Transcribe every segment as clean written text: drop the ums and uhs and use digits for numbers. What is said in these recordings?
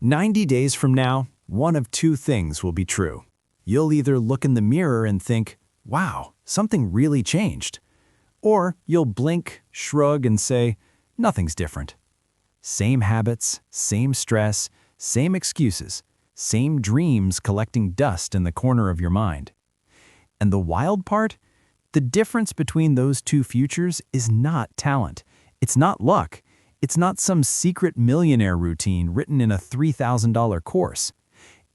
90 days from now, one of two things will be true. You'll either look in the mirror and think, wow, something really changed. Or you'll blink, shrug, and say, nothing's different. Same habits, same stress, same excuses, same dreams collecting dust in the corner of your mind. And the wild part? The difference between those two futures is not talent. It's not luck. It's not some secret millionaire routine written in a $3,000 course.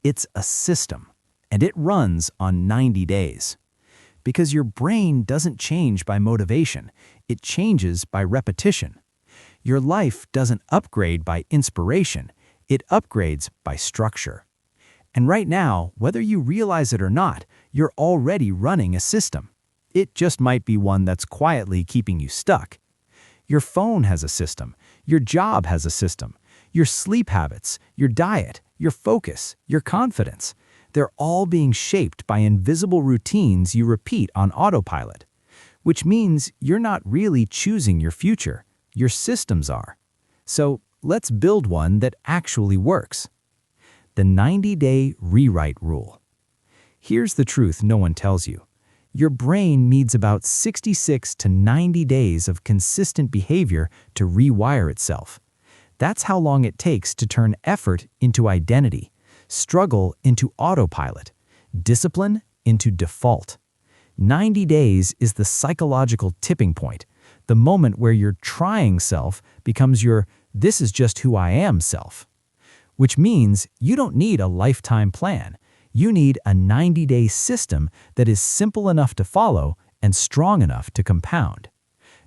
It's a system, and it runs on 90 days. Because your brain doesn't change by motivation, it changes by repetition. Your life doesn't upgrade by inspiration, it upgrades by structure. And right now, whether you realize it or not, you're already running a system. It just might be one that's quietly keeping you stuck. Your phone has a system, your job has a system, your sleep habits, your diet, your focus, your confidence. They're all being shaped by invisible routines you repeat on autopilot, which means you're not really choosing your future, your systems are. So let's build one that actually works. The 90-day rewrite rule. Here's the truth no one tells you. Your brain needs about 66 to 90 days of consistent behavior to rewire itself. That's how long it takes to turn effort into identity, struggle into autopilot, discipline into default. 90 days is the psychological tipping point, the moment where your trying self becomes your "this is just who I am" self. Which means you don't need a lifetime plan. You need a 90-day system that is simple enough to follow and strong enough to compound.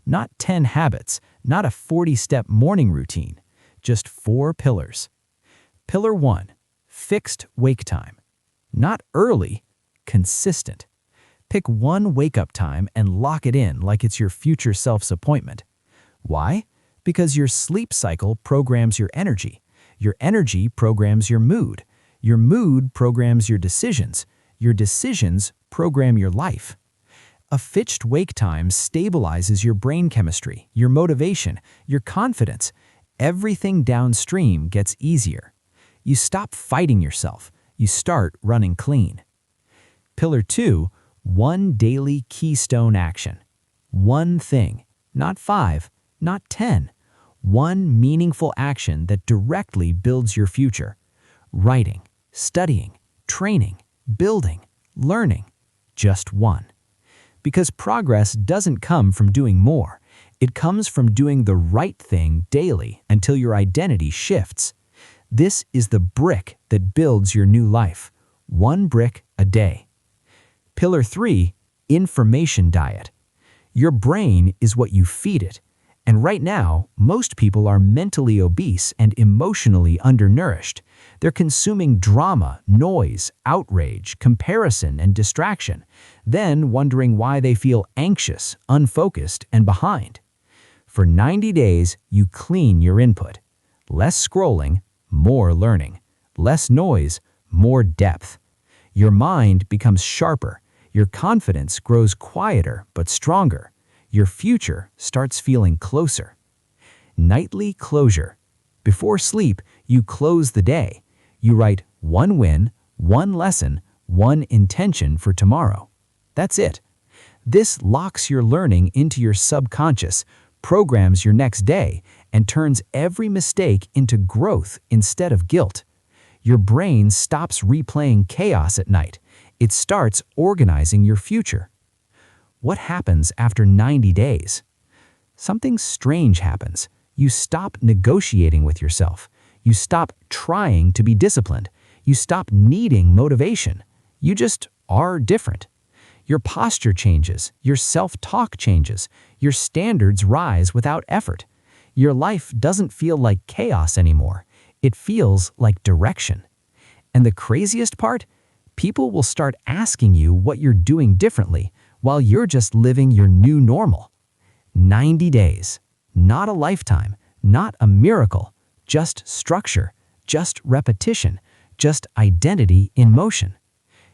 Not 10 habits, not a 40-step morning routine, just 4 pillars. Pillar 1, fixed wake time. Not early, consistent. Pick one wake-up time and lock it in like it's your future self's appointment. Why? Because your sleep cycle programs your energy programs your mood programs your decisions program your life. A fixed wake time stabilizes your brain chemistry, your motivation, your confidence. Everything downstream gets easier. You stop fighting yourself. You start running clean. Pillar 2, one daily keystone action. One thing, not 5, not 10. One meaningful action that directly builds your future. Writing, studying, training, building, learning. Just one. Because progress doesn't come from doing more. It comes from doing the right thing daily until your identity shifts. This is the brick that builds your new life. One brick a day. Pillar 3, information diet. Your brain is what you feed it. And right now, most people are mentally obese and emotionally undernourished. They're consuming drama, noise, outrage, comparison, and distraction, then wondering why they feel anxious, unfocused, and behind. For 90 days, you clean your input. Less scrolling, more learning. Less noise, more depth. Your mind becomes sharper. Your confidence grows quieter but stronger. Your future starts feeling closer. Nightly closure. Before sleep, you close the day. You write one win, one lesson, one intention for tomorrow. That's it. This locks your learning into your subconscious, programs your next day, and turns every mistake into growth instead of guilt. Your brain stops replaying chaos at night. It starts organizing your future. What happens after 90 days? Something strange happens. You stop negotiating with yourself. You stop trying to be disciplined. You stop needing motivation. You just are different. Your posture changes. Your self-talk changes. Your standards rise without effort. Your life doesn't feel like chaos anymore. It feels like direction. And the craziest part? People will start asking you what you're doing differently while you're just living your new normal. 90 days. Not a lifetime. Not a miracle. Just structure. Just repetition. Just identity in motion.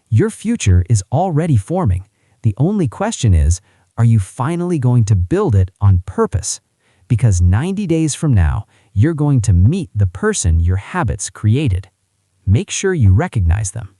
Your future is already forming. The only question is, are you finally going to build it on purpose? Because 90 days from now, you're going to meet the person your habits created. Make sure you recognize them.